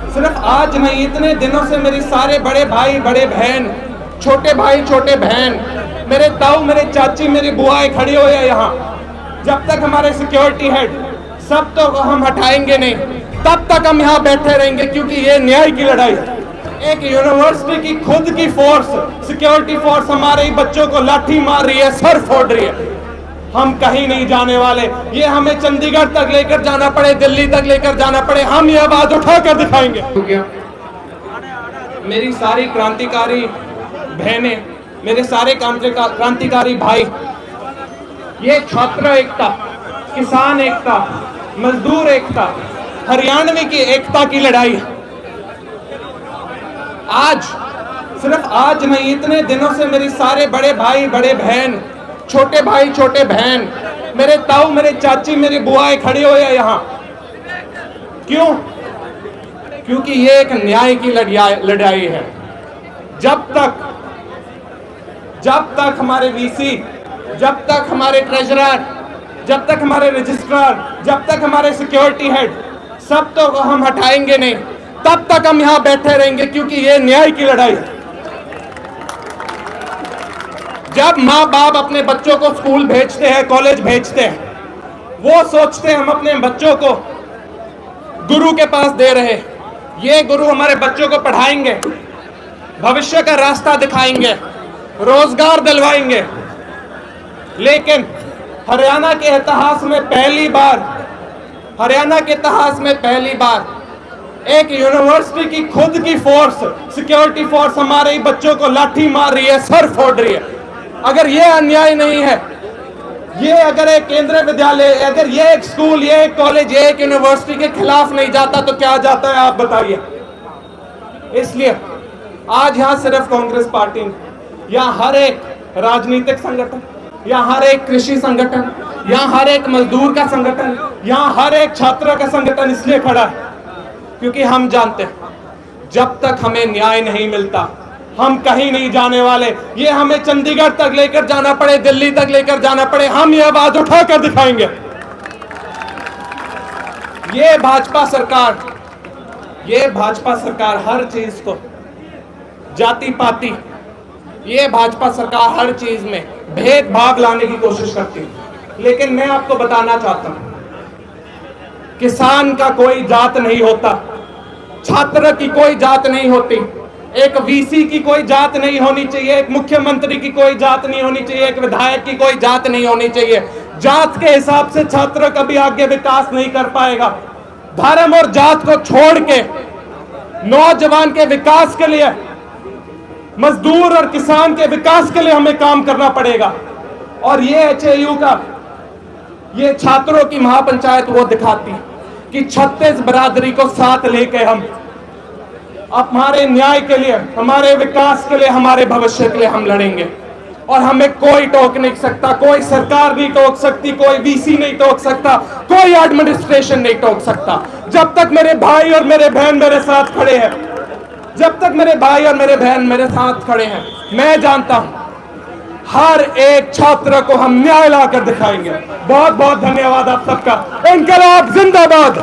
सिर्फ आज नहीं, इतने दिनों से मेरी सारे बड़े भाई बड़े बहन, छोटे भाई छोटे बहन, मेरे ताऊ मेरे चाची मेरी बुआएं खड़ी हुई है यहाँ। जब तक हमारे सिक्योरिटी हेड सब तो हम हटाएंगे नहीं, तब तक हम यहाँ बैठे रहेंगे, क्योंकि ये न्याय की लड़ाई है। एक यूनिवर्सिटी की खुद की फोर्स, सिक्योरिटी फोर्स हमारे ही बच्चों को लाठी मार रही है, सर फोड़ रही है। हम कहीं नहीं जाने वाले। ये हमें चंडीगढ़ तक लेकर जाना पड़े, दिल्ली तक लेकर जाना पड़े, हम ये आवाज उठाकर दिखाएंगे। मेरी सारी क्रांतिकारी बहनें, मेरे सारे क्रांतिकारी भाई, ये छात्र एकता, किसान एकता, मजदूर एकता, हरियाणवी की एकता की लड़ाई है। आज, सिर्फ आज नहीं, इतने दिनों से मेरी सारे बड़े भाई बड़े बहन, छोटे भाई छोटे बहन, मेरे ताऊ मेरे चाची मेरी बुआएं खड़ी हुई है यहाँ। क्यों? क्योंकि ये एक न्याय की लड़ाई है। जब तक हमारे वीसी, जब तक हमारे ट्रेजरर, जब तक हमारे रजिस्ट्रार, जब तक हमारे सिक्योरिटी हेड सब तो हम हटाएंगे नहीं, तब तक हम यहाँ बैठे रहेंगे, क्योंकि ये न्याय की लड़ाई है। जब माँ बाप अपने बच्चों को स्कूल भेजते हैं, कॉलेज भेजते हैं, वो सोचते हैं हम अपने बच्चों को गुरु के पास दे रहे, ये गुरु हमारे बच्चों को पढ़ाएंगे, भविष्य का रास्ता दिखाएंगे, रोजगार दिलवाएंगे। लेकिन हरियाणा के इतिहास में पहली बार एक यूनिवर्सिटी की खुद की फोर्स, सिक्योरिटी फोर्स हमारे ही बच्चों को लाठी मार रही है, सर फोड़ रही है। अगर ये अन्याय नहीं है, ये अगर एक केंद्रीय विद्यालय, अगर ये एक स्कूल, ये एक कॉलेज, ये एक यूनिवर्सिटी के खिलाफ नहीं जाता तो क्या जाता है, आप बताइए। इसलिए आज यहाँ सिर्फ कांग्रेस पार्टी, यहाँ हर एक राजनीतिक संगठन, यहाँ हर एक कृषि संगठन, यहाँ हर एक मजदूर का संगठन, यहाँ हर एक छात्र का संगठन इसलिए खड़ा है क्योंकि हम जानते हैं जब तक हमें न्याय नहीं मिलता हम कहीं नहीं जाने वाले। ये हमें चंडीगढ़ तक लेकर जाना पड़े, दिल्ली तक लेकर जाना पड़े, हम ये आवाज उठाकर दिखाएंगे। ये भाजपा सरकार हर चीज को जाति पाति, ये भाजपा सरकार हर चीज में भेदभाव लाने की कोशिश करती है। लेकिन मैं आपको बताना चाहता हूं, किसान का कोई जात नहीं होता, छात्र की कोई जात नहीं होती, एक वीसी की कोई जात नहीं होनी चाहिए, एक मुख्यमंत्री की कोई जात नहीं होनी चाहिए, एक विधायक की कोई जात नहीं होनी चाहिए। जात के हिसाब से छात्र कभी आगे विकास नहीं कर पाएगा। धर्म और जात को छोड़ के नौजवान के विकास के लिए, मजदूर और किसान के विकास के लिए हमें काम करना पड़ेगा। और ये एचएयू का, ये छात्रों की महापंचायत वो दिखाती है कि 36 बिरादरी को साथ लेके हम हमारे न्याय के लिए, हमारे विकास के लिए, हमारे भविष्य के लिए हम लड़ेंगे। और हमें कोई टोक नहीं सकता, कोई सरकार नहीं टोक सकती, कोई वीसी नहीं टोक सकता, कोई एडमिनिस्ट्रेशन नहीं टोक सकता। जब तक मेरे भाई और मेरे बहन मेरे साथ खड़े हैं, जब तक मेरे भाई और मेरे बहन मेरे साथ खड़े हैं, मैं जानता हूं हर एक छात्र को हम न्याय लाकर दिखाएंगे। बहुत बहुत धन्यवाद आप सबका। इनकलाब जिंदाबाद।